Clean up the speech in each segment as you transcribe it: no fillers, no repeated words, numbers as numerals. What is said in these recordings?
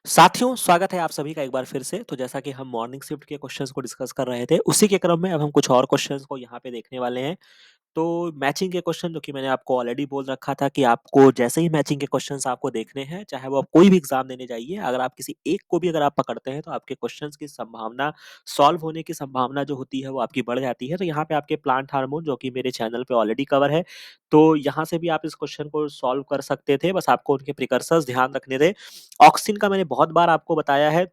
साथियों, स्वागत है आप सभी का एक बार फिर से। तो जैसा कि हम मॉर्निंग शिफ्ट के क्वेश्चंस को डिस्कस कर रहे थे, उसी के क्रम में अब हम कुछ और क्वेश्चंस को यहाँ पे देखने वाले हैं। तो मैचिंग के क्वेश्चन जो कि मैंने आपको ऑलरेडी बोल रखा था कि आपको जैसे ही मैचिंग के क्वेश्चंस आपको देखने हैं, चाहे वो आप कोई भी एग्ज़ाम देने जाइए, अगर आप किसी एक को भी अगर आप पकड़ते हैं, तो आपके क्वेश्चंस की संभावना सॉल्व होने की संभावना जो होती है, वो आपकी बढ़ जाती है। तो यहाँ पे आपके प्लांट हार्मोन जो कि मेरे चैनल पे ऑलरेडी कवर है, तो यहाँ से भी आप इस क्वेश्चन को सॉल्व कर सकते थे, बस आपको उनके प्रिकर्सर्स ध्यान रखने थे। ऑक्सिन का मैंने बहुत बार आपको बताया है,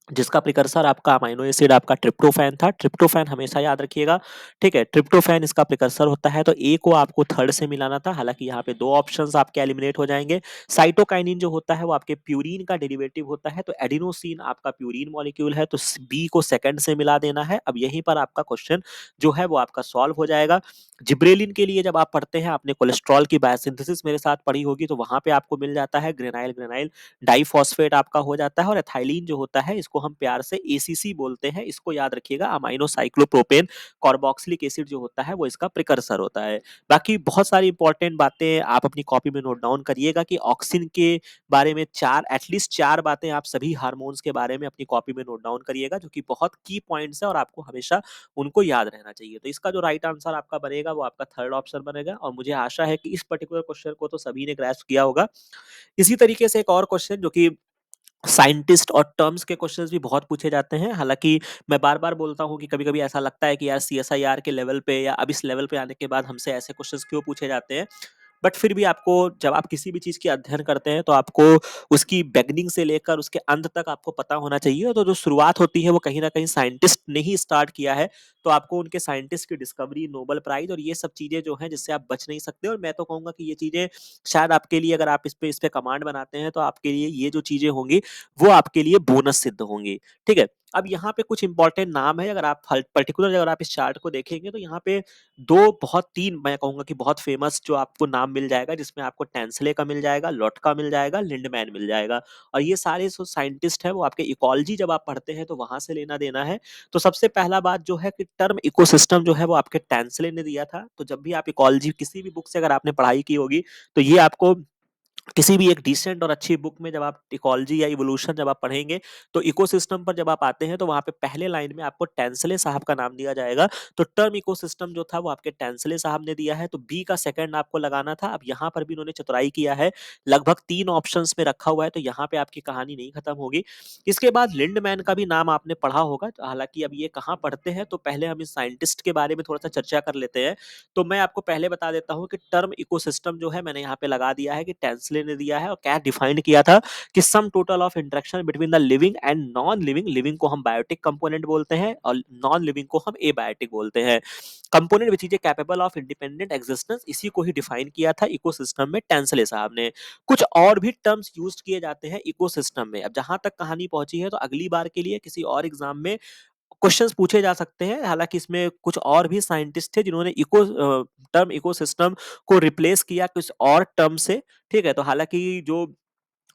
जिसका प्रिकर्सर आपका अमाइनो एसिड आपका ट्रिप्टोफैन था। ट्रिप्टोफैन हमेशा याद रखिएगा, ठीक है? ट्रिप्टोफैन इसका प्रिकर्सर होता है, तो ए को आपको थर्ड से मिलाना था। हालाँकि यहाँ पे 2 ऑप्शंस आपके एलिमिनेट हो जाएँगे। साइटोकाइनिन जो होता है वो आपके प्यूरिन का डेरिवेटिव होता है, तो एडिनोसिन आपका प्यूरिन मॉलिक्यूल है, तो स बी को सेकंड से मिला देना है। अब यहीं पर आपका क्वेश्चन जो है वो आपका सॉल्व हो जाएगा। जिब्रेलिन के लिए जब आप पढ़ते हैं, आपने कोलेस्ट्रॉल की बायोसिंथेसिस मेरे साथ पढ़ी होगी, तो वहाँ पे आपको मिल जाता है ग्रेनाइल ग्रेनाइल डाइफॉस्फेट आपका हो जाता है, और एथाइलीन जो होता है इसको हम प्यार से एसीसी बोलते हैं। इसको याद रखिएगा, अमाइनो साइक्लोप्रोपेन कार्बोक्सिलिक एसिड जो होता है वो इसका प्रिकर्सर होता है। बाकी बहुत सारी इंपॉर्टेंट बातें आप अपनी कॉपी में नोट डाउन करिएगा कि ऑक्सिन के बारे में 4 एटलीस्ट 4 बातें आप सभी हार्मोन्स के बारे में अपनी कॉपी में नोट डाउन करिएगा, जो कि बहुत की पॉइंट्स है और आपको हमेशा उनको याद रहना चाहिए। तो इसका जो राइट आंसर आपका बनेगा वो आपका थर्ड ऑप्शन बनेगा, और मुझे आशा है कि इस पर्टिकुलर क्वेश्चन को तो सभी ने ग्रैस्प किया होगा। इसी तरीके से एक और क्वेश्चन जो कि साइंटिस्ट और टर्म्स के क्वेश्चंस भी बहुत पूछे जाते हैं। हालाँकि मैं बार-बार बोलता हूँ कि कभी-कभी ऐसा लगता है कि यार सीएसआईआर के लेवल पे या अब इस लेवल पे आने के बाद हमसे ऐसे क्वेश्चंस क्यों पूछे जाते हैं? बट फिर भी आपको, जब आप किसी भी चीज़ की अध्ययन करते हैं, तो आपको उसकी बिगिनिंग से लेकर उसके अंत तक आपको पता होना चाहिए। तो जो शुरुआत होती है वो कहीं न कहीं साइंटिस्ट ने ही स्टार्ट किया है। तो आपको उनके साइंटिस्ट की डिस्कवरी, नोबेल प्राइज़ और ये सब चीज़ें जो हैं जिससे आप बच नहीं सकते, और मैं तो कहूँगा कि ये चीज़ें शायद आपके लिए, अगर आप इस पे कमांड बनाते हैं, तो आपके लिए ये जो चीज़ें होंगी वो आपके लिए बोनस सिद्ध होंगी। ठीक है? अब यहाँ पे कुछ इंपॉर्टेंट नाम है, अगर आप पर्टिकुलर अगर आप इस चार्ट को देखेंगे, तो यहाँ पे 2 बहुत 3 मैं कहूँगा कि बहुत फेमस जो आपको नाम मिल जाएगा, जिसमें आपको टेंसले का मिल जाएगा, लोट का मिल जाएगा, लिंडमैन मिल जाएगा। और ये सारे जो साइंटिस्ट हैं वो आपके इकोलॉजी जब आप पढ़ते हैं, तो वहाँ से लेना-देना है। तो सबसे पहला बात जो है कि टर्म इकोसिस्टम जो है वो आपके टेंसले ने दिया था। तो जब भी आप इकोलॉजी किसी भी बुक से अगर आपने पढ़ाई की होगी, तो ये आपको किसी भी एक डिसेंट और अच्छी बुक में जब आप इकोलॉजी या इवोल्यूशन जब आप पढ़ेंगे, तो इकोसिस्टम पर जब आप आते हैं, तो वहाँ पे पहले लाइन में आपको टेंसले साहब का नाम दिया जाएगा। तो टर्म इकोसिस्टम जो था वो आपके टेंसले साहब ने दिया है, तो बी का सेकंड आपको लगाना था। अब यहाँ पर भी उन्होंने चतुराई किया है, लगभग 3 ऑप्शंस में रखा हुआ है, तो यहाँ पे आपकी कहानी नहीं खत्म होगी। इसके बाद लिंडमैन का भी नाम आपने पढ़ा होगा, तो हालाँकि अब ये कहाँ पढ़ते हैं, तो पहले हम इस साइंटिस्ट के बारे में थोड़ा-सा चर्चा कर लेते हैं। तो मैं आपको पहले बता देता हूँ कि टर्म इकोसिस्टम जो है मैंने यहाँ पे लगा दिया है कि टेंसले ने दिया है, और क्या डिफाइन किया था कि sum total of interaction between the living and non living. Living को हम बायोटिक कंपोनेंट बोलते हैं और नॉन लिविंग को हम एबायोटिक बोलते हैं। Component which is capable of independent existence, इसी को ही डिफाइन किया था इकोसिस्टम में टेंसले साहब ने। कुछ और भी टर्म्स यूज किए जाते हैं इकोसिस्टम में। अब जहां तक कहानी पहुंची है, तो अगली बार के लिए किसी और एग्जाम में क्वेश्चंस पूछे जा सकते हैं। हालाँकि इसमें कुछ और भी साइंटिस्ट थे जिन्होंने टर्म इकोसिस्टम को रिप्लेस किया कुछ और टर्म से, ठीक है? तो हालाँकि जो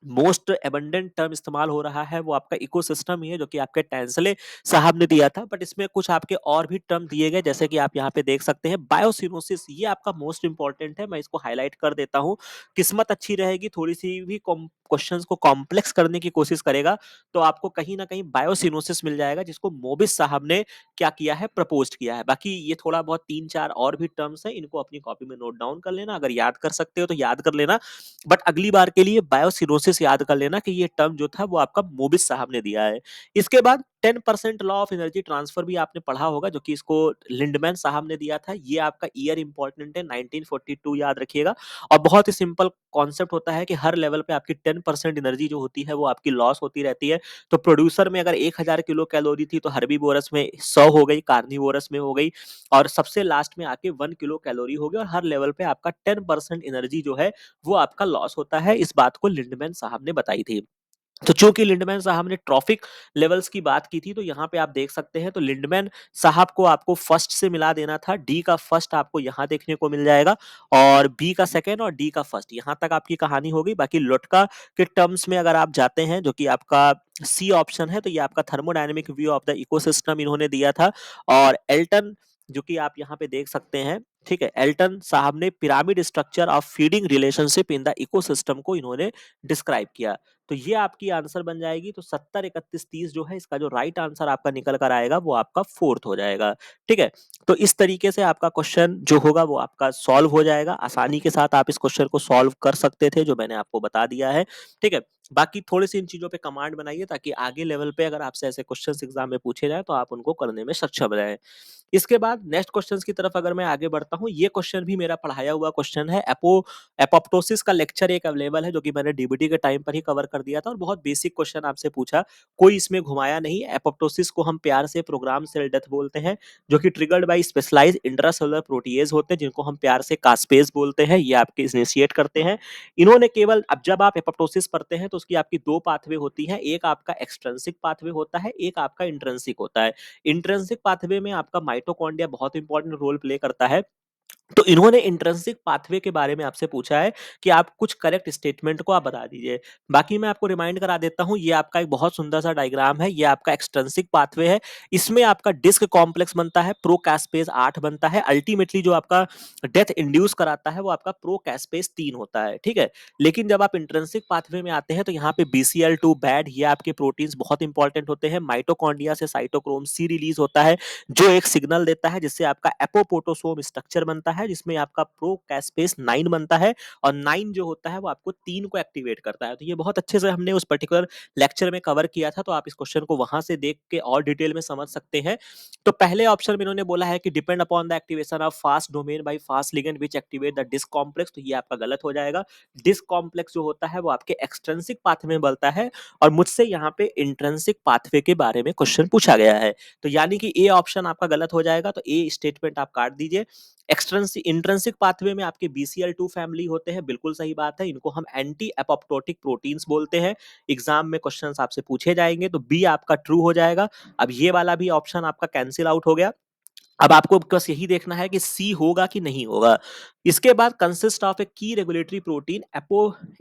मोस्ट अबंडेंट टर्म इस्तेमाल हो रहा है वो आपका इकोसिस्टम ही है, जो कि आपके टेंसले साहब ने दिया था। बट इसमें कुछ आपके और भी टर्म दिए गए, जैसे कि आप यहाँ पे देख सकते हैं बायोसिनोसिस, ये आपका मोस्ट इंपॉर्टेंट है। मैं इसको हाईलाइट कर देता हूँ। किस्मत अच्छी रहेगी, थोड़ी सी भी क्वेश्चंस को कॉम्प्लेक्स करने की कोशिश करेगा, तो आपको कहीं ना कहीं बायोसिनोसिस मिल जाएगा, जिसको मोबिस साहब ने क्या किया है, प्रपोज किया है। बाकी ये थोड़ा बहुत 3-4 और भी टर्म्स हैं, इनको अपनी कॉपी में नोट डाउन कर लेना। अगर याद कर सकते हो तो याद कर लेना, बट अगली बार के लिए बायोसिनोसिस याद कर लेना कि ये टर्म जो था वो आपका मोबिस साहब ने दिया है। इसके बाद 10% लॉ ऑफ एनर्जी ट्रांसफर भी आपने पढ़ा होगा, जो कि इसको लिंडमैन साहब ने दिया था। ये आपका ईयर इंपॉर्टेंट है, 1942 याद रखिएगा। और बहुत ही सिंपल कॉन्सेप्ट होता है कि हर लेवल पे आपकी 10% एनर्जी जो होती है वो आपकी लॉस होती रहती है। तो प्रोड्यूसर में अगर 1000 किलो कैलोरी थी, तो हर्बीवोरस में 100 हो गई, कार्निवोरस में हो गई, और सबसे लास्ट में आके 1 किलो कैलोरी हो गई, और हर लेवल पे आपका 10% एनर्जी जो है वो आपका लॉस होता है। इस बात को लिंडमैन साहब ने बताई थी। तो चूंकि लिंडमैन साहब ने ट्रॉफिक लेवल्स की बात की थी, तो यहाँ पे आप देख सकते हैं, तो लिंडमैन साहब को आपको फर्स्ट से मिला देना था। डी का फर्स्ट आपको यहाँ देखने को मिल जाएगा, और बी का सेकंड और डी का फर्स्ट, यहाँ तक आपकी कहानी होगी। बाकी लोटका के टर्म्स में अगर आप जाते हैं, जो कि आपका सी ऑप्शन है, तो ये आपका thermodynamic view of the ecosystem इन्होंने दिया था। और एल्टन, जो कि आप यहाँ पे देख सकते हैं, ठीक है, एल्टन साहब ने pyramid structure of feeding relationship in the ecosystem को इन्होंने डिस्क्राइब किया। तो ये आपकी आंसर बन जाएगी। तो 70, 31, 30 जो है इसका जो राइट आंसर आपका निकल कर आएगा वो आपका फोर्थ हो जाएगा। ठीक है? तो इस तरीके से आपका क्वेश्चन जो होगा वो आपका सॉल्व हो जाएगा। आसानी के साथ आप इस क्वेश्चन को सॉल्व कर सकते थे जो मैंने आपको बता दिया है। ठीक है? बाकी थोड़ी-सी इन चीज़ों पे कमांड बनाइए ताकि आगे लेवल पे अगर आपसे ऐसे क्वेश्चंस एग्ज़ाम में पूछे जाएँ तो आप उनको करने में सक्षम रहें। इसके बाद नेक्स्ट क्वेश्चंस की तरफ अगर मैं आगे बढ़ता हूँ, ये क्वेश्चन भी मेरा पढ़ाया हुआ क्वेश्चन है। एपोप्टोसिस का लेक्चर एक अवेलेबल है जो कि मैंने डीबीटी के टाइम पर ही कवर कर दिया था और बहुत बेसिक क्वेश्चन आपसे पूछा, कोई इसमें घुमाया नहीं। एपोप्टोसिस को हम प्यार से प्रोग्राम सेल डेथ बोलते हैं, जो कि triggered by specialized intracellular proteases होते हैं जिनको हम प्यार से कास्पेज बोलते हैं। ये आपके इनिशिएट करते हैं। इन्होंने केवल अब जब आप एपोप्टोसिस पढ़ते हैं तो उसकी आपकी 2 पाथवे होती हैं, एक आपका एक्सट्रिंसिक पाथवे होता है, एक आपका इंट्रिंसिक होता है। इंट्रिंसिक पाथवे में आपका माइटोकॉन्ड्रिया बहुत इंपॉर्टेंट रोल प्ले करता है। तो इन्होंने इंट्रिंसिक पाथवे के बारे में आपसे पूछा है कि आप कुछ करेक्ट स्टेटमेंट को आप बता दीजिए। बाकी मैं आपको रिमाइंड करा देता हूँ, ये आपका एक बहुत सुंदर सा डायग्राम है, ये आपका एक्सट्रिंसिक पाथवे है। इसमें आपका डिस्क कॉम्प्लेक्स बनता है, प्रोकास्पेज 8 बनता है। अल्टीमेटली जो आपका डेथ इंड्यूस कराता है वो आपका प्रोकास्पेज 3 होता है, ठीक है? लेकिन जब आप इंट्रिंसिक पाथवे में आते हैं तो यहाँ पे बीसीएल2 बैड, ये आपके प्रोटीन्स बहुत इंपॉर्टेंट होते हैं। माइटोकॉन्ड्रिया से साइटोक्रोम सी रिलीज होता है जो एक सिग्नल देता है जिससे आपका एपोपोटोसोम स्ट्रक्चर बनता है जिसमें आपका प्रोकैस्पेस 9 बनता है और 9 जो होता है वो आपको 3 को एक्टिवेट करता है। तो ये बहुत अच्छे से हमने उस पर्टिकुलर लेक्चर में कवर किया था, तो आप इस क्वेश्चन को वहां से देख के और डिटेल में समझ सकते हैं। तो पहले ऑप्शन में इन्होंने बोला है कि depend upon the activation of Fas domain by Fas ligand which activate the DISC complex, तो ये आपका गलत हो जाएगा। डिस्क कॉम्प्लेक्स जो होता है वो आपके एक्सट्रिंसिक पाथवे में बनता है और मुझसे यहाँ पे इंट्रिंसिक पाथवे के बारे में क्वेश्चन पूछा गया है। तो यानी कि ए ऑप्शन आपका गलत हो जाएगा, तो ए स्टेटमेंट आप काट दीजिए। एक्सट्रिंसिक इंट्रिंसिक पाथवे में आपके बीसीएल2 फैमिली होते हैं, बिल्कुल सही बात है। इनको हम एंटी एपोप्टोटिक प्रोटीन्स बोलते हैं। एग्जाम में क्वेश्चंस आपसे पूछे जाएंगे, तो बी आपका ट्रू हो जाएगा। अब ये वाला भी ऑप्शन आपका कैंसिल आउट हो गया। अब आपको बस यही देखना है कि सी होगा कि नहीं होगा। इसके बाद consist of a key regulatory protein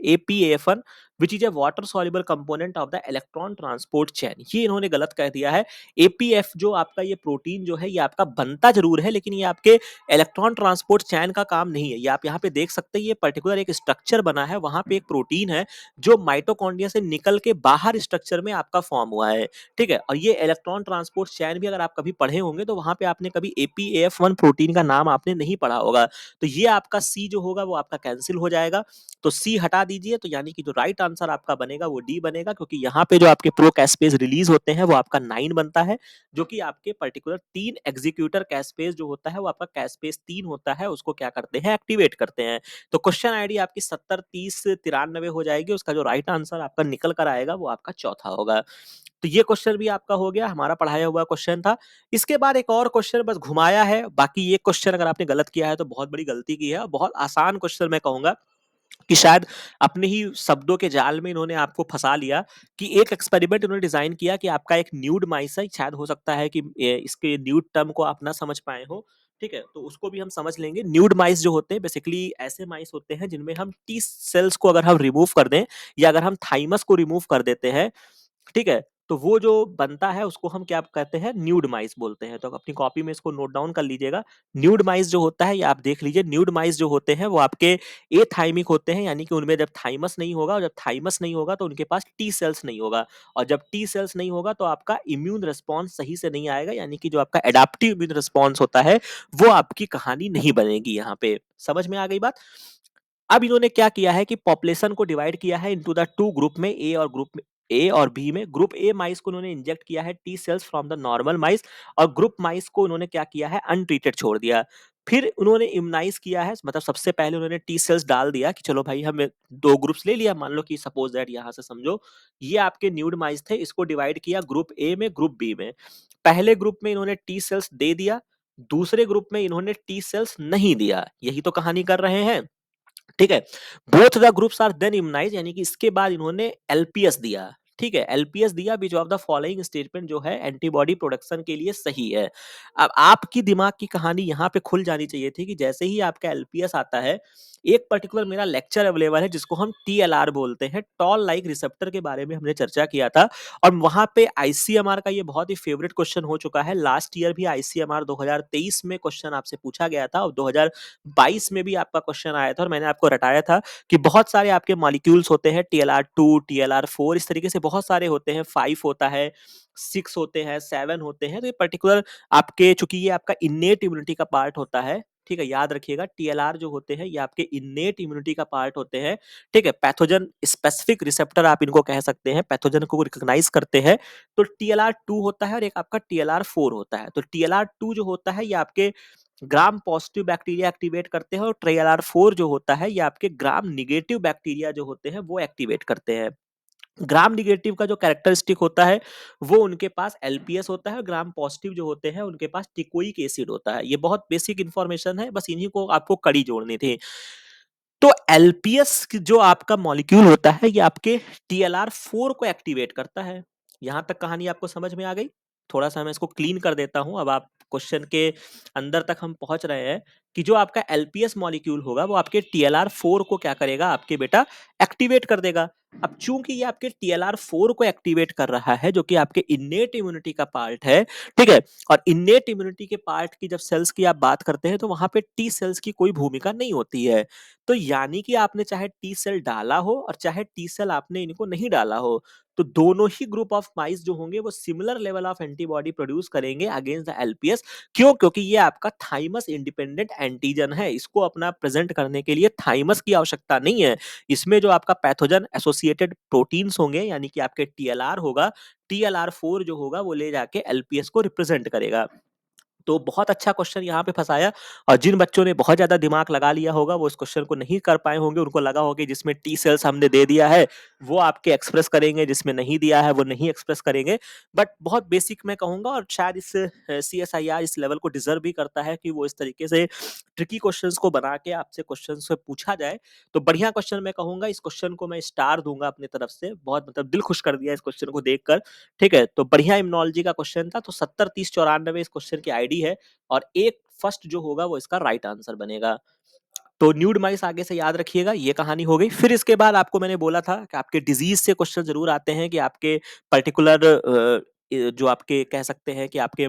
APF one which is a water soluble component of the electron transport chain, ये इन्होंने गलत कह दिया है। एपीएफ जो आपका ये प्रोटीन जो है ये आपका बनता जरूर है लेकिन ये आपके इलेक्ट्रॉन ट्रांसपोर्ट चैन का काम नहीं है। ये आप यहाँ पे देख सकते हैं, ये पर्टिकुलर एक स्ट्रक्चर बना है, वहां पे एक प्रोटीन है जो माइटोकॉन्ड्रिया से निकल के बाहर स्ट्रक्चर में आपका फॉर्म हुआ है, ठीक है? और ये इलेक्ट्रॉन ट्रांसपोर्ट चैन भी अगर आप कभी पढ़े होंगे तो वहां पे आपने कभी एपीएफ1 प्रोटीन का नाम आपने नहीं पढ़ा होगा। तो ये आपका सी जो होगा वो आपका कैंसिल हो जाएगा। तो सी हटा दीजिए, तो यानी कि जो राइट आंसर आपका बनेगा वो डी बनेगा, क्योंकि यहाँ पे जो आपके प्रो कैस्पेज रिलीज होते हैं वो आपका 9 बनता है, जो कि आपके पर्टिकुलर 3 एग्जीक्यूटर कैस्पेज जो होता है वो आपका कैस्पेज 3 होता है, उसको क्या करते हैं, एक्टिवेट करते हैं। तो क्वेश्चन आईडी आपकी 70, 30, 93 हो जाएगी। उसका जो राइट आंसर आपका निकल कर आएगा वो आपका चौथा होगा। तो ये क्वेश्चन भी आपका हो गया, हमारा पढ़ाया हुआ क्वेश्चन था। इसके बाद एक और क्वेश्चन बस घुमाया है, बाकी ये क्वेश्चन अगर आपने गलत किया है तो बहुत बड़ी गलती की है। बहुत आसान क्वेश्चन मैं कहूंगा कि शायद अपने ही शब्दों के जाल में इन्होंने आपको फंसा लिया। कि एक एक्सपेरिमेंट इन्होंने डिजाइन किया कि आपका एक न्यूड माइस है, शायद हो सकता है कि इसके न्यूड टर्म को आप ना समझ पाए हो, ठीक है? तो उसको भी हम समझ लेंगे। न्यूड माइस जो होते हैं बेसिकली ऐसे माइस होते हैं जिनमें हम टी सेल्स को अगर हम रिमूव कर दें या अगर हम थाइमस को रिमूव कर देते हैं, ठीक है? तो वो जो बनता है उसको हम क्या कहते हैं, न्यूड माइस बोलते हैं। तो अपनी कॉपी में इसको नोट डाउन कर लीजिएगा। न्यूड माइस जो होता है, ये आप देख लीजिए, न्यूड माइस जो होते हैं वो आपके एथाइमिक होते हैं, यानी कि उनमें जब थाइमस नहीं होगा, और जब थाइमस नहीं होगा तो उनके पास टी सेल्स नहीं होगा, और जब टी सेल्स नहीं होगा तो आपका इम्यून रिस्पॉन्स सही से नहीं आएगा, यानी कि जो आपका एडाप्टिव इम्यून रिस्पॉन्स होता है वो आपकी कहानी नहीं बनेगी। यहाँ पे समझ में आ गई बात? अब इन्होंने क्या किया है कि पॉपुलेशन को डिवाइड किया है इनटू द टू ग्रुप में, ए और ग्रुप में ए और बी में। ग्रुप ए माइस को उन्होंने इंजेक्ट किया है T cells from the normal mice, और ग्रुप माइस को उन्होंने क्या किया है, अनट्रीटेड छोड़ दिया। फिर उन्होंने इम्यूनाइज किया है, मतलब सबसे पहले उन्होंने टी सेल्स डाल दिया कि चलो भाई हम दो ग्रुप्स ले लिया, मान लो कि सपोज दैट यहाँ से समझो ये आपके न्यूड माइस थे, इसको डिवाइड किया ग्रुप ए में ग्रुप बी में। पहले ग्रुप में इन्होंने टी सेल्स दे दिया, दूसरे ग्रुप में इन्होंने टी सेल्स नहीं दिया। यही तो कहानी कर रहे हैं, ठीक है? Both the groups are then immunize, यानी कि इसके बाद इन्होंने एलपीएस दिया। ठीक है, एलपीएस दिया, which of the following statement जो है एंटीबॉडी प्रोडक्शन के लिए सही है। अब आपकी दिमाग की कहानी यहाँ पे खुल जानी चाहिए थी कि जैसे ही आपका एलपीएस आता है, एक पर्टिकुलर मेरा लेक्चर अवेलेबल है जिसको हम टीएलआर बोलते हैं, टॉल लाइक रिसेप्टर के बारे में हमने चर्चा किया था और वहाँ पे आईसीएमआर का ये बहुत ही फेवरेट क्वेश्चन हो चुका है। लास्ट ईयर भी आईसीएमआर 2023 में क्वेश्चन आपसे पूछा गया था और 2022 में भी आपका क्वेश्चन आया था और मैंने आपको रटाया था कि बहुत सारे आपके मॉलिक्यूल्स होते हैं, टीएलआर 2, टीएलआर 4, इस तरीके से बहुत सारे होते हैं, 5 होता है, 6 होते हैं, 7 होते हैं। तो ये पर्टिकुलर आपके, चूंकि ये आपका इन्नेट इम्यूनिटी का पार्ट होता है, ठीक है, याद रखिएगा टीएलआर जो होते हैं ये आपके इन्नेट इम्यूनिटी का पार्ट होते हैं, ठीक है, पैथोजन स्पेसिफिक रिसेप्टर आप इनको कह सकते हैं, पैथोजन को रिकॉग्नाइज करते हैं। तो टीएलआर 2 होता है और एक आपका टीएलआर 4 होता है। तो टीएलआर 2 जो होता है ये आपके ग्राम पॉजिटिव बैक्टीरिया एक्टिवेट करते हैं और टीएलआर 4 जो होता है ये आपके ग्राम निगेटिव बैक्टीरिया जो होते हैं वो एक्टिवेट करते हैं। ग्राम निगेटिव का जो कैरेक्टरिस्टिक होता है वो उनके पास एलपीएस होता है और ग्राम पॉजिटिव जो होते हैं उनके पास टिकोइक एसिड होता है। ये बहुत बेसिक इंफॉर्मेशन है, बस इन्हीं को आपको कड़ी जोड़नी थी। तो एलपीएस जो आपका मॉलिक्यूल होता है ये आपके टीएलआर 4 को एक्टिवेट करता है। यहां तक कहानी आपको समझ में आ गई? थोड़ा सा मैं इसको क्लीन कर देता हूं, अब आप क्वेश्चन के अंदर तक हम पहुंच रहे हैं कि जो आपका एलपीएस मॉलिक्यूल होगा वो आपके टीएलआर 4 को क्या करेगा, आपके बेटा एक्टिवेट कर देगा। अब चूंकि ये आपके टीएलआर 4 को एक्टिवेट कर रहा है जो कि आपके इन्नेट इम्यूनिटी का पार्ट है, ठीक है, और इन्नेट इम्यूनिटी के पार्ट की जब सेल्स की आप बात करते हैं तो वहां पे टी सेल्स की कोई भूमिका नहीं होती है। तो यानी कि आपने चाहे टी सेल डाला हो और चाहे टी सेल आपने इनको नहीं डाला हो, तो दोनों ही ग्रुप ऑफ माइस जो होंगे वो similar level of antibody produce करेंगे अगेंस्ट द एलपीएस। क्यों? क्योंकि ये आपका थाइमस इंडिपेंडेंट एंटीजन है, इसको अपना प्रेजेंट करने के लिए थाइमस की आवश्यकता नहीं है। इसमें जो आपका पैथोजन एसोसिएटेड प्रोटीन्स होंगे यानी कि आपके टीएलआर होगा, टीएलआर 4 जो होगा वो ले जाके एलपीएस को रिप्रेजेंट करेगा। तो बहुत अच्छा क्वेश्चन यहाँ पे फँसाया और जिन बच्चों ने बहुत ज़्यादा दिमाग लगा लिया होगा वो इस क्वेश्चन को नहीं कर पाए होंगे। उनको लगा होगा कि जिसमें टी सेल्स हमने दे दिया है वो आपके एक्सप्रेस करेंगे, जिसमें नहीं दिया है वो नहीं एक्सप्रेस करेंगे। बट बहुत बेसिक मैं कहूँगा और शायद इस सीएसआईआर इस लेवल को डिज़र्व भी करता है कि वो इस तरीके से ट्रिकी क्वेश्चंस को बना के आपसे क्वेश्चंस से पूछा जाए। तो बढ़िया क्वेश्चन मैं कहूँगा, इस क्वेश्चन को मैं स्टार दूँगा अपनी तरफ से। बहुत मतलब दिल खुश कर दिया इस क्वेश्चन को देखकर। ठीक है? तो बढ़िया इम्यूनोलॉजी का क्वेश्चन था। तो 70, 30, 94 इस क्वेश्चन की आईडी है और एक फर्स्ट जो होगा वो इसका राइट आंसर बनेगा। तो न्यूड माइस आगे से याद रखिएगा, ये कहानी हो गई। फिर इसके बाद आपको मैंने बोला था कि आपके डिजीज़ से क्वेश्चन ज़रूर आते हैं कि आपके पर्टिकुलर जो आपके कह सकते हैं कि आपके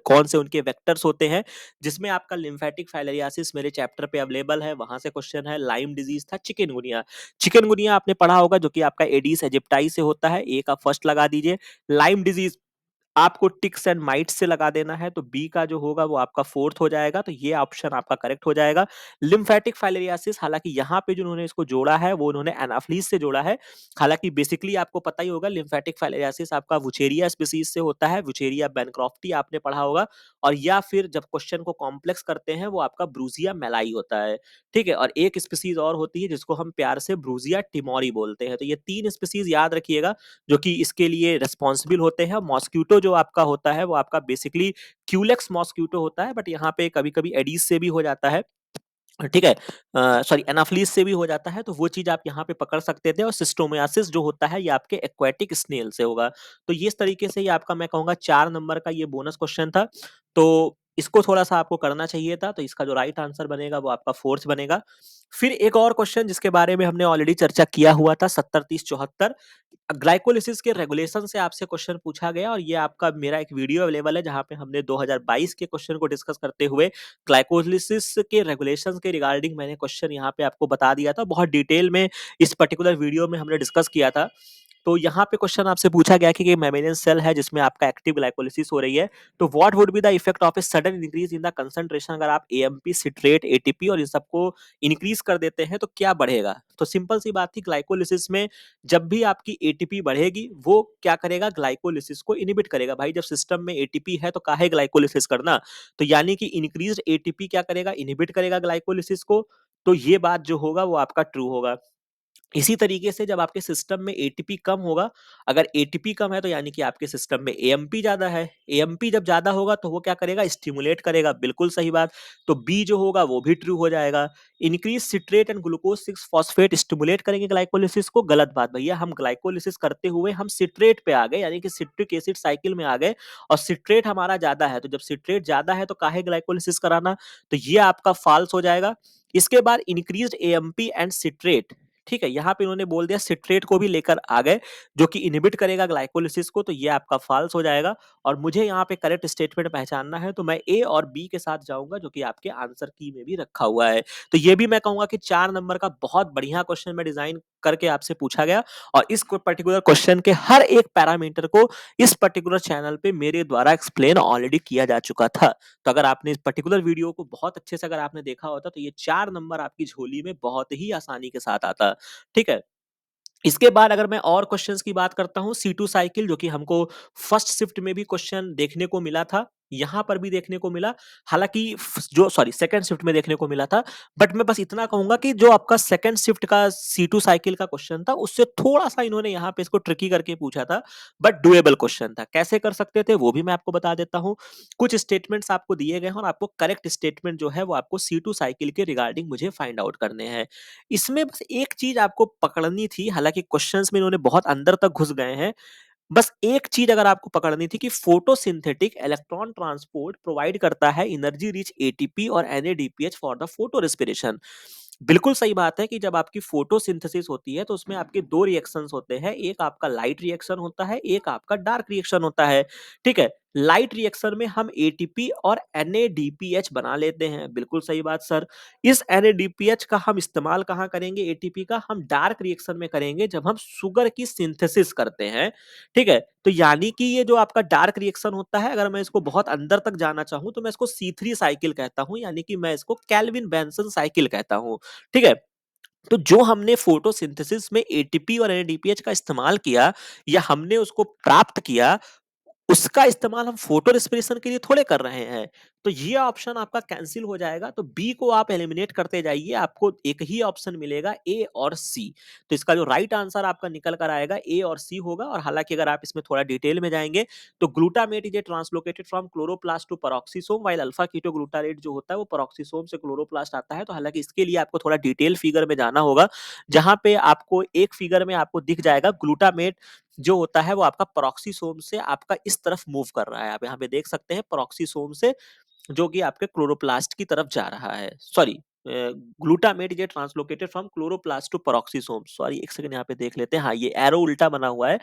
कौन से उनके वेक्टर्स होते हैं, जिसमें आपका लिम्फेटिक फाइलेरियासिस मेरे चैप्टर पे अवेलेबल है, वहाँ से क्वेश्चन है। लाइम डिजीज़ था, चिकनगुनिया। चिकनगुनिया आपने पढ़ा होगा जो कि आपका एडिस एजिप्टाई से होता है, ए का फर्स्ट लगा दीजिए। लाइम डिजीज़ आपको टिक्स एंड माइट्स से लगा देना है, तो बी का जो होगा वो आपका फोर्थ हो जाएगा, तो ये ऑप्शन आपका करेक्ट हो जाएगा। लिम्फेटिक फाइलेरियासिस, हालांकि यहाँ पे जो उन्होंने इसको जोड़ा है वो उन्होंने एनाफ्लीज से जोड़ा है। हालांकि बेसिकली आपको पता ही होगा लिम्फेटिक फाइलेरियासिस आपका वुचेरिया स्पीसीज से होता है, वुचेरिया बैनक्रॉफ्टी आपने पढ़ा होगा। और या फिर जब क्वेश्चन को कॉम्प्लेक्स करते हैं वो आपका ब्रूजिया मेलाई होता है। ठीक है, और एक स्पीसीज और होती है जिसको हम प्यार से ब्रूजिया टिमोरी बोलते हैं। तो ये 3 स्पीसीज याद रखिएगा जो कि इसके लिए रिस्पॉन्सिबल होते हैं। मॉस्क्यूटो जो आपका होता है वो आपका बेसिकली क्यूलेक्स मॉस्क्यूटो होता है, बट यहाँ पे कभी-कभी एडीज से भी हो जाता है। ठीक है, सॉरी एनाफ्लीज से भी हो जाता है, तो वो चीज आप यहाँ पे पकड़ सकते थे। और सिस्टोमियासिस जो होता है ये आपके एक्वेटिक स्नेल से होगा। तो ये इस तरीके से ये आपका मैं कहूंगा 4 नंबर का ये बोनस क्वेश्चन था। तो इसको थोड़ा सा आपको करना चाहिए था, तो इसका जो राइट आंसर बनेगा वो आपका फोर्थ बनेगा। फिर एक और क्वेश्चन जिसके बारे में हमने ऑलरेडी चर्चा किया हुआ था, 70, 30, 74 ग्लाइकोलिसिस के रेगुलेशन से आपसे क्वेश्चन पूछा गया और ये आपका मेरा एक वीडियो अवेलेबल है जहां पे हमने 2022 के क्वेश्चन को डिस्कस करते हुए ग्लाइकोलिसिस के रेगुलेशंस के रिगार्डिंग मैंने क्वेश्चन यहाँ पे आपको बता दिया था। बहुत डिटेल में इस पर्टिकुलर वीडियो में हमने डिस्कस किया था। तो यहाँ पे क्वेश्चन आपसे पूछा गया कि मैमेलियन सेल है जिसमें आपका एक्टिव ग्लाइकोलिसिस हो रही है, तो what would be the effect of a sudden increase in the concentration. अगर आप एएमपी, सिट्रेट, एटीपी और इन सबको इंक्रीज कर देते हैं तो क्या बढ़ेगा। तो सिंपल सी बात थी, ग्लाइकोलिसिस में जब भी आपकी एटीपी बढ़ेगी वो क्या करेगा, ग्लाइकोलिसिस को इनिबिट करेगा। भाई जब सिस्टम में एटीपी है तो काहे ग्लाइकोलिसिस करना। तो यानी कि इंक्रीज्ड एटीपी क्या करेगा, इनिबिट करेगा ग्लाइकोलिसिस को। तो ये बात जो होगा वो आपका ट्रू होगा। इसी तरीके से जब आपके सिस्टम में एटीपी कम होगा, अगर एटीपी कम है तो यानी कि आपके सिस्टम में एएमपी ज़्यादा है। एएमपी जब ज़्यादा होगा तो वो क्या करेगा? स्टिमुलेट करेगा, बिल्कुल सही बात। तो बी जो होगा वो भी ट्रू हो जाएगा। Increase citrate and glucose 6 phosphate stimulate करेंगे ग्लाइकोलिसिस को, गलत बात भैया। हम ग्लाइकोलिसिस करते हुए हम सिट्रेट पे आ गए, यानी कि सिट्रिक एसिड साइकिल में आ गए और सिट्रेट हमारा ज़्यादा है। तो जब सिट्रेट ज़्यादा है तो काहे ग्लाइकोलिसिस कराना? तो ये आपका फ़ाल्स हो जाएगा। इसके बाद इंक्रीज़्ड एएमपी एंड सिट्रेट, ठीक है, यहाँ पे इन्होंने बोल दिया सिट्रेट को भी लेकर आ गए जो कि इनहिबिट करेगा ग्लाइकोलिसिस को, तो ये आपका फॉल्स हो जाएगा। और मुझे यहाँ पे करेक्ट स्टेटमेंट पहचानना है तो मैं ए और बी के साथ जाऊंगा जो कि आपके आंसर की में भी रखा हुआ है। तो ये भी मैं कहूंगा कि 4 नंबर का बहुत बढ़िया क्वेश्चन में डिजाइन करके आपसे पूछा गया और इस पर्टिकुलर क्वेश्चन के हर एक पैरामीटर को इस पर्टिकुलर चैनल पे मेरे द्वारा एक्सप्लेन ऑलरेडी किया जा चुका था। तो अगर आपने इस पर्टिकुलर वीडियो को बहुत अच्छे से अगर आपने देखा होता तो ये 4 नंबर आपकी झोली में बहुत ही आसानी के साथ आता। ठीक है। इसके बाद अगर मैं और क्वेश्चंस की बात करता हूँ, C2 साइकिल जो कि हमको फर्स्ट शिफ्ट में भी क्वेश्चन देखने को मिला था, यहाँ पर भी देखने को मिला, हालांकि जो सॉरी सेकंड शिफ्ट में देखने को मिला था। बट मैं बस इतना कहूंगा कि जो आपका सेकंड शिफ्ट का C2 साइकिल का क्वेश्चन था उससे थोड़ा सा इन्होंने यहाँ पे इसको ट्रिकी करके पूछा था, बट डुएबल क्वेश्चन था। कैसे कर सकते थे वो भी मैं आपको बता देता हूँ। कुछ स्टेटमेंट्स आपको दिए गए हैं और आपको करेक्ट स्टेटमेंट जो है वो आपको C2 साइकिल के रिगार्डिंग मुझे फाइंड आउट करने हैं। इसमें बस एक चीज आपको पकड़नी थी, हालांकि क्वेश्चंस में इन्होंने बहुत अंदर तक घुस गए हैं। बस एक चीज अगर आपको पकड़नी थी कि फोटोसिंथेटिक इलेक्ट्रॉन ट्रांसपोर्ट प्रोवाइड करता है एनर्जी रिच एटीपी और NADPH for the photo respiration. बिल्कुल सही बात है कि जब आपकी फोटोसिंथेसिस होती है तो उसमें आपके दो रिएक्शंस होते हैं, एक आपका लाइट रिएक्शन होता है, एक आपका डार्क रिएक्शन होता है। ठीक है। लाइट रिएक्शन में हम एटीपी और एनएडीपीएच बना लेते हैं, बिल्कुल सही बात सर। इस एनएडीपीएच का हम इस्तेमाल कहाँ करेंगे? एटीपी का हम डार्क रिएक्शन में करेंगे जब हम शुगर की सिंथेसिस करते हैं। ठीक है। तो यानी कि ये जो आपका डार्क रिएक्शन होता है, अगर मैं इसको बहुत अंदर तक जाना चाहूं तो मैं इसको C3 साइकिल कहता हूं, यानी कि मैं इसको कैल्विन बेंसन साइकिल कहता हूं। ठीक है। तो जो हमने फोटोसिंथेसिस में एटीपी और एनएडीपीएच का इस्तेमाल किया या हमने उसको प्राप्त किया, उसका इस्तेमाल हम फोटो रेस्पिरेशन के लिए थोड़े कर रहे हैं। तो ये ऑप्शन आपका कैंसिल हो जाएगा, तो बी को आप एलिमिनेट करते जाइए, आपको एक ही ऑप्शन मिलेगा ए और सी। तो इसका जो राइट आंसर आपका निकल कर आएगा ए और सी होगा। और हालांकि अगर आप इसमें थोड़ा डिटेल में जाएंगे तो glutamate is a translocated from chloroplast to peroxisome, while alpha ketoglutarate जो होता है वो पेरोक्सिसोम से क्लोरोप्लास्ट आता है। तो हालांकि इसके लिए आपको थोड़ा डिटेल फिगर में जाना होगा, जहां पे आपको एक फिगर में आपको दिख जाएगा ग्लूटामेट जो होता है वो आपका पेरोक्सिसोम से आपका इस तरफ मूव कर रहा है। आप यहाँ पे देख सकते हैं पेरोक्सिसोम से जो कि आपके क्लोरोप्लास्ट की तरफ जा रहा है। Sorry, glutamate is translocated from chloroplast to peroxisome. Sorry, एक सेकंड यहाँ पे देख लेते हैं। हाँ, ये एरो उल्टा बना हुआ है।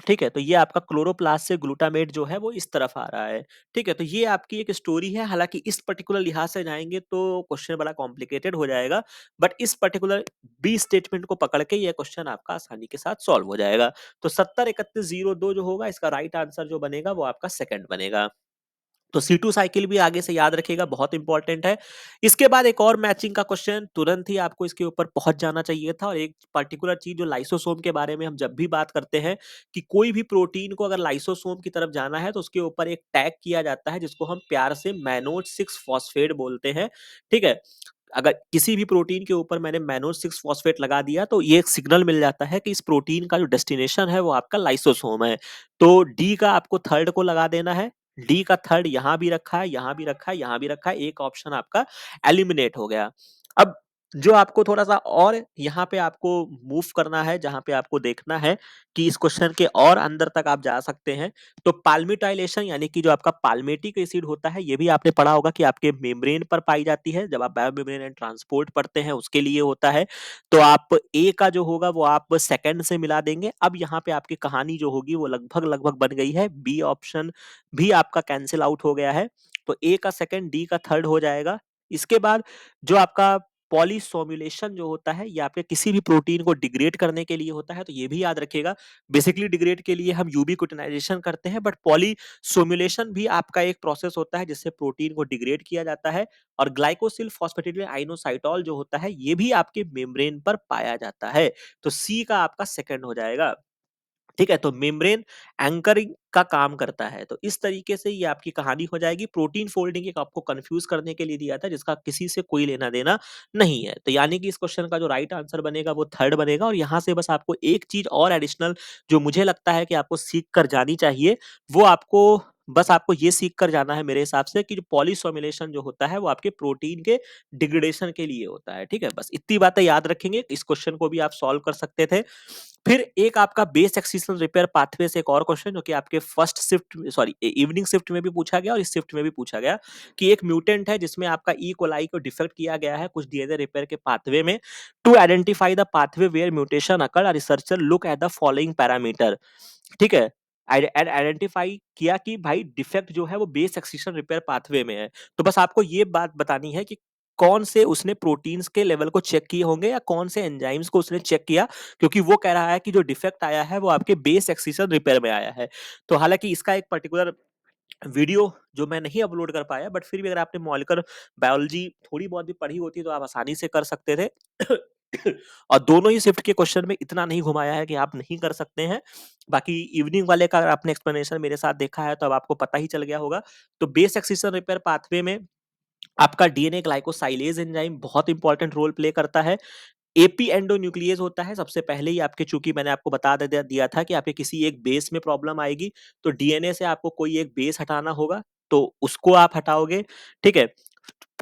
ठीक है, तो ये आपका क्लोरोप्लास्ट से ग्लूटामेट जो है वो इस तरफ आ रहा है। ठीक है, तो ये आपकी एक स्टोरी है। हालाँकि इस पर्टिकुलर लिहाज से जाएँगे तो क्वेश्चन बड़ा कॉम्प्लिकेटेड हो जाएगा, बट इस पर्टिकुलर बी स्टेटमेंट को पकड़ के ये क्वेश्चन आपका आसानी के साथ सॉल्व हो जाएगा। तो 703102 जो होगा इसका राइट आंसर जो बनेगा वो आपका सेकंड बनेगा। तो C2 साइकिल भी आगे से याद रखिएगा, बहुत इंपॉर्टेंट है। इसके बाद एक और मैचिंग का क्वेश्चन तुरंत ही आपको इसके ऊपर पहुंच जाना चाहिए था, और एक पर्टिकुलर चीज जो लाइसोसोम के बारे में हम जब भी बात करते हैं कि कोई भी प्रोटीन को अगर लाइसोसोम की तरफ जाना है तो उसके ऊपर एक टैग किया जाता है जिसको हम प्यार से मैनोज 6 फॉस्फेट बोलते हैं। ठीक है। अगर किसी भी प्रोटीन के ऊपर मैंने मैनोज 6 फॉस्फेट लगा दिया तो ये एक सिग्नल मिल जाता है कि इस प्रोटीन का जो डेस्टिनेशन है वो आपका लाइसोसोम है। तो डी का आपको थर्ड को लगा देना है। डी का थर्ड यहां भी रखा है, यहां भी रखा है, यहां भी रखा है, एक ऑप्शन आपका एलिमिनेट हो गया। अब जो आपको थोड़ा सा और यहाँ पे आपको मूव करना है, जहां पे आपको देखना है कि इस क्वेश्चन के और अंदर तक आप जा सकते हैं, तो पाल्मिटाइलेशन यानी कि जो आपका पाल्मेटिक एसिड होता है, ये भी आपने पढ़ा होगा कि आपके मेम्ब्रेन पर पाई जाती है। जब आप बायो मेम्ब्रेन एंड ट्रांसपोर्ट पढ़ते हैं उसके लिए होता है। तो आप ए का जो होगा वो आप सेकंड से मिला देंगे। अब यहाँ पे आपकी कहानी जो होगी वो लगभग लगभग बन गई है। बी ऑप्शन भी आपका कैंसिल आउट हो गया है। तो ए का सेकंड, डी का थर्ड हो जाएगा। इसके बाद जो आपका पॉलीसोम्युलेशन जो होता है ये आपके किसी भी प्रोटीन को डिग्रेड करने के लिए होता है, तो ये भी याद रखिएगा। बेसिकली डिग्रेड के लिए हम यूबीक्विटिनाइजेशन करते हैं, बट पॉलीसोम्युलेशन भी आपका एक प्रोसेस होता है जिससे प्रोटीन को डिग्रेड किया जाता है। और ग्लाइकोसिल फॉस्फेटिडिल आइनोसाइटोल जो होता है ये भी आपके मेम्ब्रेन पर पाया जाता है। तो सी का आपका सेकंड हो जाएगा। ठीक है? तो मेम्ब्रेन एंकरिंग का काम करता है। तो इस तरीके से ये आपकी कहानी हो जाएगी। प्रोटीन फोल्डिंग एक आपको कन्फ्यूज़ करने के लिए दिया था जिसका किसी से कोई लेना-देना नहीं है। तो यानी कि इस क्वेश्चन का जो राइट आंसर बनेगा वो 3rd बनेगा और यहाँ से बस आपको एक चीज़ और एडिशनल जो मुझे लगता है कि आपको सीख कर जानी चाहिए, वो आपको ये सीख कर जाना है मेरे हिसाब से कि जो पॉलीसोमिलेशन जो होता है वो आपके प्रोटीन के डिग्रेडेशन के लिए होता है। ठीक है? बस इतनी बातें याद रखेंगे, इस क्वेश्चन को भी आप सॉल्व कर सकते थे। फिर एक आपका बेस एक्सिशन रिपेयर पाथवे से एक और क्वेश्चन जो कि आपके first shift sorry evening shift में भी पूछा गया और इस शिफ्ट में भी पूछा गया कि एक म्यूटेंट है जिसमें आपका ई कोलाई को डिफेक्ट किया गया है कुछ डीएनए रिपेयर के पाथवे में। To identify the pathway where mutation occur researcher look at the following parameter. ठीक है? आइडेंटिफाई किया कि भाई डिफेक्ट जो है वो बेस एक्सिशन रिपेयर पाथवे में है। तो बस आपको ये बात बतानी है कि कौन से उसने प्रोटीन्स के लेवल को चेक किए होंगे या कौन से एंजाइम्स को उसने चेक किया, क्योंकि वो कह रहा है कि जो डिफेक्ट आया है वो आपके बेस एक्सिशन रिपेयर में आया है। तो हालांकि इसका एक पर्टिकुलर वीडियो जो मैं नहीं अपलोड कर पाया, बट फिर भी अगर आपने मॉलिक्यूलर बायोलॉजी थोड़ी बहुत भी पढ़ी होती तो आप आसानी से कर सकते थे। और दोनों ही शिफ्ट के क्वेश्चन में इतना नहीं घुमाया है कि आप नहीं कर सकते हैं। बाकी इवनिंग वाले का अगर आपने एक्सप्लेनेशन मेरे साथ देखा है तो अब आपको पता ही चल गया होगा। तो बेस एक्सिशन रिपेयर पाथवे में आपका डीएनए ग्लाइकोसाइलेज एंजाइम बहुत इंपॉर्टेंट रोल प्ले करता है। एपी एंडोन्यूक्लियस होता है सबसे पहले ही आपके, चूंकि मैंने आपको बता दिया था कि आपके किसी एक बेस में प्रॉब्लम आएगी तो डीएनए से आपको कोई एक बेस हटाना होगा, तो उसको आप हटाओगे। ठीक है?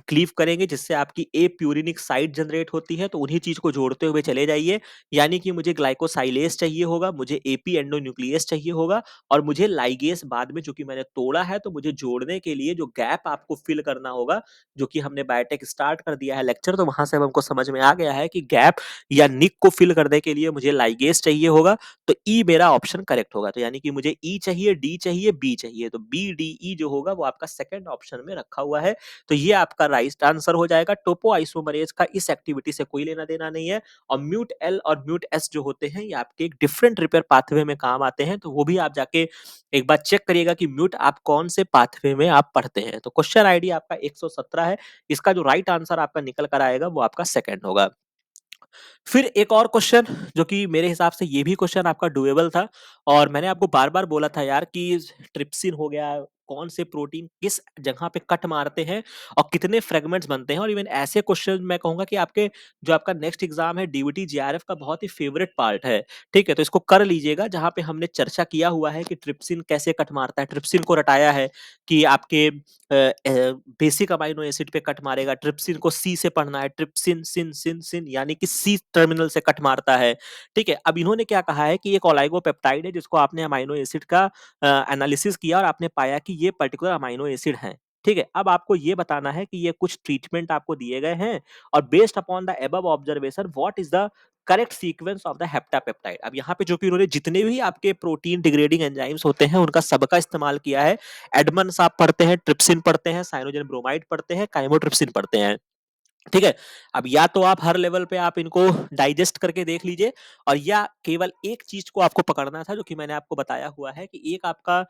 क्लीव करेंगे जिससे आपकी ए प्यूरिनिक साइट जनरेट होती है, तो उन्हीं चीज को जोड़ते हुए चले जाइए। यानी कि मुझे ग्लाइकोसाइलेज चाहिए होगा, मुझे एपी एंडोन्यूक्लियस चाहिए होगा और मुझे लाइगेस बाद में, चूंकि मैंने तोड़ा है तो मुझे जोड़ने के लिए जो गैप आपको फिल करना होगा, जो कि हमने बायोटेक स्टार्ट कर दिया है लेक्चर, तो वहां से अब हमको समझ में आ गया है कि गैप या निक को फिल करने के लिए मुझे लाइगेस चाहिए होगा। तो ई मेरा ऑप्शन करेक्ट होगा। तो यानी कि मुझे ई चाहिए, डी चाहिए, बी चाहिए, तो बी डी ई जो होगा वो आपका सेकंड ऑप्शन में रखा हुआ है। तो ये आपका राइट आंसर हो जाएगा। टोपो आइसोमरेज का इस एक्टिविटी से कोई लेना देना नहीं है। और म्यूट एल और म्यूट एस जो होते हैं ये आपके एक डिफरेंट रिपेयर पाथवे में काम आते हैं, तो वो भी आप जाके एक बार चेक करिएगा कि म्यूट आप कौन से पाथवे में आप पढ़ते हैं। तो क्वेश्चन आईडी आपका 117 है। इसका जो राइट आंसर आपका निकल कर आएगा वो आपका सेकंड होगा। फिर एक और क्वेश्चन जो कि मेरे हिसाब से ये भी क्वेश्चन आपका डुएबल था, और मैंने आपको बार-बार बोला था यार कि ट्रिप्सिन हो गया, कौन से प्रोटीन किस जगह पे कट मारते हैं और कितने फ्रेगमेंट्स बनते हैं, और इवन ऐसे क्वेश्चन मैं कहूँगा कि आपके जो आपका नेक्स्ट एग्जाम है डीवीटी जीआरएफ का बहुत ही फेवरेट पार्ट है। ठीक है? तो इसको कर लीजिएगा, जहाँ पे हमने चर्चा किया हुआ है कि ट्रिप्सिन कैसे कट मारता है। ट्रिप्सिन को रटाया है कि आपके बेसिक अमाइनो एसिड पे कट मारेगा। ट्रिप्सिन को सी से पढ़ना है, ट्रिप्सिन सिन सिन सिन यानी कि सी टर्मिनल से कट मारता है। ठीक है? अब इन्होंने क्या कहा है कि एक ओलिगोपेप्टाइड है जिसको आपने अमाइनो एसिड का एनालिसिस किया और आपने पाया कि ये पर्टिकुलर अमाइनो एसिड है। ठीक है? अब आपको ये बताना है कि ये कुछ ट्रीटमेंट आपको दिए गए हैं और based upon the above observation what is the correct sequence of the heptapeptide. अब यहाँ पे जो कि उन्होंने जितने भी आपके प्रोटीन डिग्रेडिंग एंजाइम्स होते हैं उनका सबका इस्तेमाल किया है। एडमंड्स आप पढ़ते हैं, ट्रिप्सिन पढ़ते हैं, साइनोजेन ब्रोमाइड पढ़ते हैं, काइमोट्रिप्सिन पढ़ते हैं। ठीक है? अब या तो आप हर लेवल पे आप इनको डाइजेस्ट करके देख लीजिए, और या केवल एक चीज को आपको पकड़ना था जो कि मैंने आपको बताया हुआ है कि एक आपका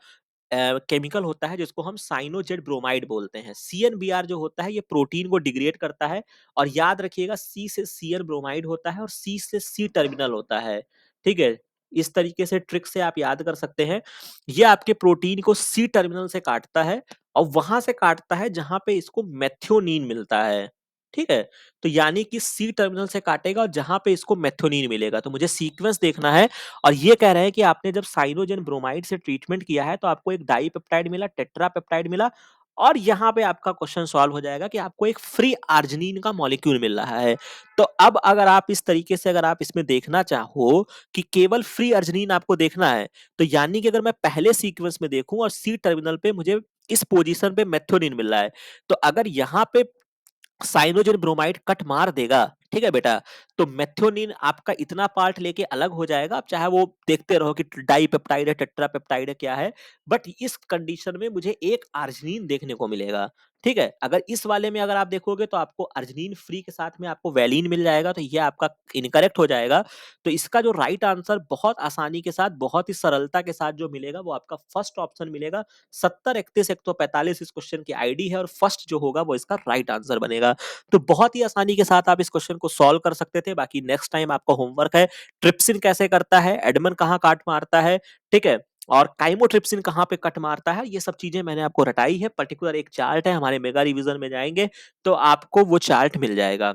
केमिकल होता है जिसको हम साइनोजेड ब्रोमाइड बोलते हैं। सीएनबीआर जो होता है ये प्रोटीन को डिग्रेड करता है, और याद रखिएगा सी से सीएन ब्रोमाइड होता है और सी से सी टर्मिनल होता है। ठीक है? इस तरीके से ट्रिक से आप याद कर सकते हैं। ये आपके प्रोटीन को सी टर्मिनल से काटता है और वहां से काटता है जहां पे इसको मेथियोनीन मिलता है। ठीक है? तो यानी कि सी टर्मिनल से काटेगा और जहां पे इसको मेथियोनीन मिलेगा। तो मुझे सीक्वेंस देखना है, और ये कह रहे हैं कि आपने जब साइनोजेन ब्रोमाइड से ट्रीटमेंट किया है तो आपको एक डाइपेप्टाइड मिला, टेट्रापेप्टाइड मिला, और यहाँ पे आपका क्वेश्चन सॉल्व हो जाएगा कि आपको एक फ्री आर्जिनिन का मॉलिक्यूल मिल रहा है। तो अब अगर आप इस तरीके से अगर आप इसमें देखना चाहो कि केवल फ्री आर्जिनिन आपको देखना है, तो यानी कि अगर मैं पहले सीक्वेंस में देखूं और सी टर्मिनल पे मुझे इस पोजीशन पे मेथियोनिन मिल रहा है, तो अगर यहाँ पे साइनोजेन ब्रोमाइड कट मार देगा, ठीक है बेटा, तो मेथियोनिन आपका इतना पार्ट लेके अलग हो जाएगा। आप चाहे वो देखते रहो कि डाइपेप्टाइड है, टेट्रापेप्टाइड है, क्या है, बट इस कंडीशन में मुझे एक आर्जिनिन देखने को मिलेगा। ठीक है? अगर इस वाले में अगर आप देखोगे तो आपको अर्जिनिन फ्री के साथ में आपको वेलिन मिल जाएगा, तो ये आपका इनकरेक्ट हो जाएगा। तो इसका जो राइट आंसर बहुत आसानी के साथ, बहुत ही सरलता के साथ जो मिलेगा वो आपका फर्स्ट ऑप्शन मिलेगा। 70 31 145 इस क्वेश्चन की आईडी है और फर्स्ट जो होगा वो इसका राइट आंसर बनेगा। तो बहुत ही आसानी के साथ आप इस क्वेश्चन को सॉल्व कर सकते थे। बाकी नेक्स्ट टाइम आपका होमवर्क है, ट्रिप्सिन कैसे करता है, एडमन कहाँ काट मारता है, ठीक है? और काइमोट्रिप्सिन कहाँ पे कट मारता है, ये सब चीजें मैंने आपको रटाई है। पर्टिकुलर एक चार्ट है, हमारे मेगा रिवीजन में जाएंगे तो आपको वो चार्ट मिल जाएगा।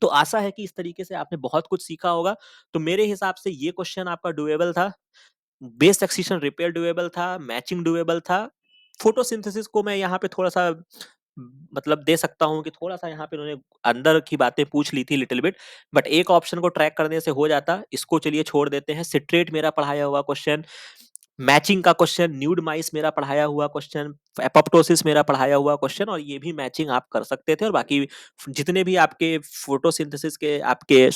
तो आशा है कि इस तरीके से आपने बहुत कुछ सीखा होगा। तो मेरे हिसाब से ये क्वेश्चन आपका डुएबल था, बेस एक्सटिंक्शन रिपेयर डुएबल था, मैचिंग डुएबल था। फोटोसिंथेसिस को मैं यहाँ पे थोड़ा-सा मतलब दे सकता हूँ कि थोड़ा-सा यहाँ पे उन्होंने अंदर की बातें पूछ ली थी लिटिल बिट, बट एक ऑप्शन को ट्रैक करने से हो जाता। इसको चलिए छोड़ देते हैं। सिट्रेट मेरा पढ़ाया हुआ क्वेश्चन, मैचिंग का क्वेश्चन, न्यूड माइस मेरा पढ़ाया हुआ क्वेश्चन, एपोप्टोसिस मेरा पढ़ाया हुआ क्वेश्चन, और ये भी मैचिंग आप कर सकते थे। और बाकी जितने भी आपके फोटोसिंथेसिस के आपके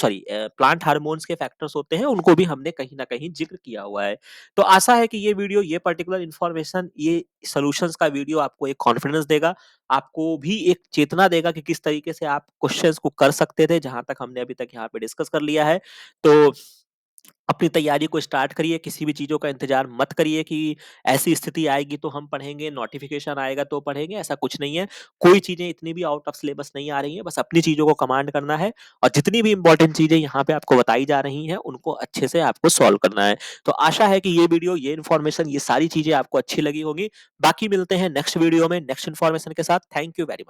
प्लांट हार्मोन्स के फैक्टर्स होते हैं उनको भी हमने कहीं ना कहीं जिक्र किया हुआ है। तो आशा है कि ये वीडियो, ये पर्टिकुलर इन्फॉर्मेशन, ये सॉल्यूशंस का वीडियो आपको एक कॉन्फिडेंस देगा, आपको भी एक चेतना देगा कि किस तरीके से आप क्वेश्चंस को कर सकते थे, जहां तक हमने अभी तक यहाँ पे डिस्कस कर लिया है। तो अपनी तैयारी को स्टार्ट करिए, किसी भी चीज़ों का इंतज़ार मत करिए कि ऐसी स्थिति आएगी तो हम पढ़ेंगे, नोटिफ़िकेशन आएगा तो पढ़ेंगे, ऐसा कुछ नहीं है। कोई चीज़ें इतनी भी आउट ऑफ सिलेबस नहीं आ रही हैं, बस अपनी चीज़ों को कमांड करना है और जितनी भी इम्पोर्टेंट चीज़ें यहाँ पे आपको बताई जा रही हैं, उनको अच्छे से आपको सॉल्व करना है। तो आशा है कि ये वीडियो, ये इन्फॉर्मेशन, ये सारी चीज़ें आपको अच्छी लगी होंगी। बाकी मिलते हैं नेक्स्ट वीडियो में, नेक्स्ट इन्फॉर्मेशन के साथ। Thank you very much.